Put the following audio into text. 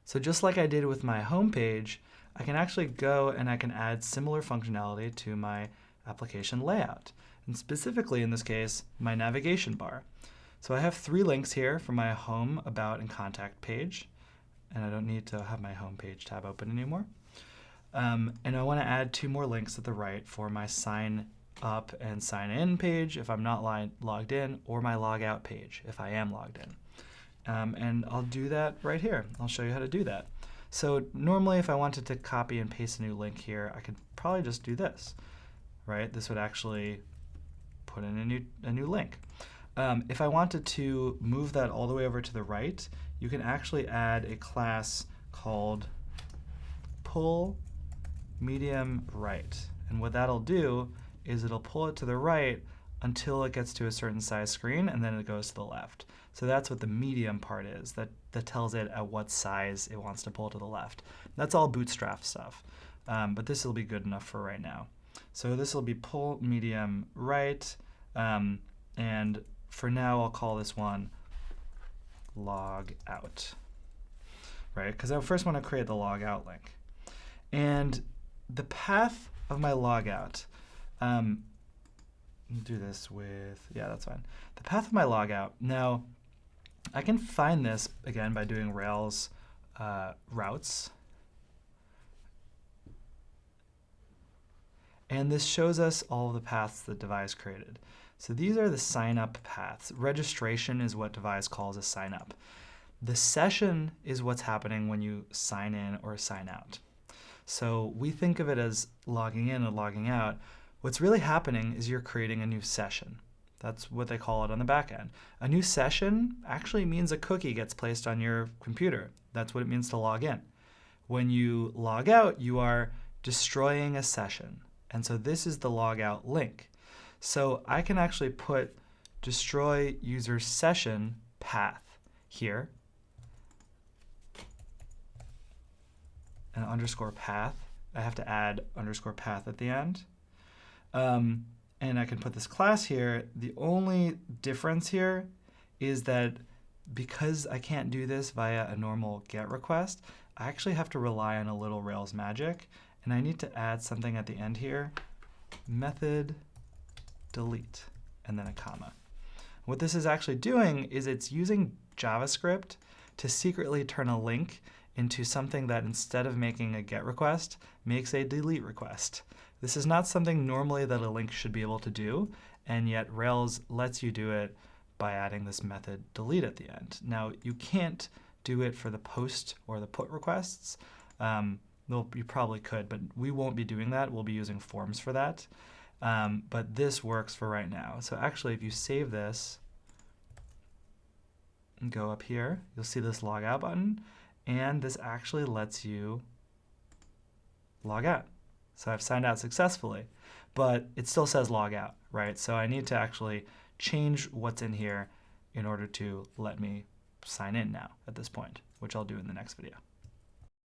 So just like I did with my home page, I can actually go and I can add similar functionality to my application layout. And specifically in this case, my navigation bar. So I have 3 links here for my home, about, and contact page. And I don't need to have my home page tab open anymore. And I want to add 2 more links at the right for my sign up and sign in page if I'm not logged in, or my log out page if I am logged in. And I'll do that right here. I'll show you how to do that. So normally if I wanted to copy and paste a new link here, I could probably just do this, right? This would actually put in a new link. If I wanted to move that all the way over to the right, you can actually add a class called pull medium right. And what that'll do is it'll pull it to the right until it gets to a certain size screen, and then it goes to the left. So that's what the medium part is, that tells it at what size it wants to pull to the left. That's all Bootstrap stuff, but this will be good enough for right now. So this will be pull medium right, and for now I'll call this one log out, right? Because I first want to create the log out link. And the path of my logout, do this with, yeah, that's fine. The path of my logout. Now, I can find this again by doing Rails routes. And this shows us all of the paths that Devise created. So these are the sign up paths. Registration is what Devise calls a sign up. The session is what's happening when you sign in or sign out. So we think of it as logging in and logging out. What's really happening is you're creating a new session. That's what they call it on the back end. A new session actually means a cookie gets placed on your computer. That's what it means to log in. When you log out, you are destroying a session. And so this is the logout link. So I can actually put destroy user session path here, and underscore path. I have to add underscore path at the end. And I can put this class here. The only difference here is that because I can't do this via a normal GET request, I actually have to rely on a little Rails magic. And I need to add something at the end here, method delete, and then a comma. What this is actually doing is it's using JavaScript to secretly turn a link into something that, instead of making a GET request, makes a delete request. This is not something normally that a link should be able to do, and yet Rails lets you do it by adding this method delete at the end. Now, you can't do it for the post or the put requests. You probably could, but we won't be doing that. We'll be using forms for that. But this works for right now. So actually, if you save this and go up here, you'll see this log out button, and this actually lets you log out. So I've signed out successfully, but it still says log out, right? So I need to actually change what's in here in order to let me sign in now at this point, which I'll do in the next video.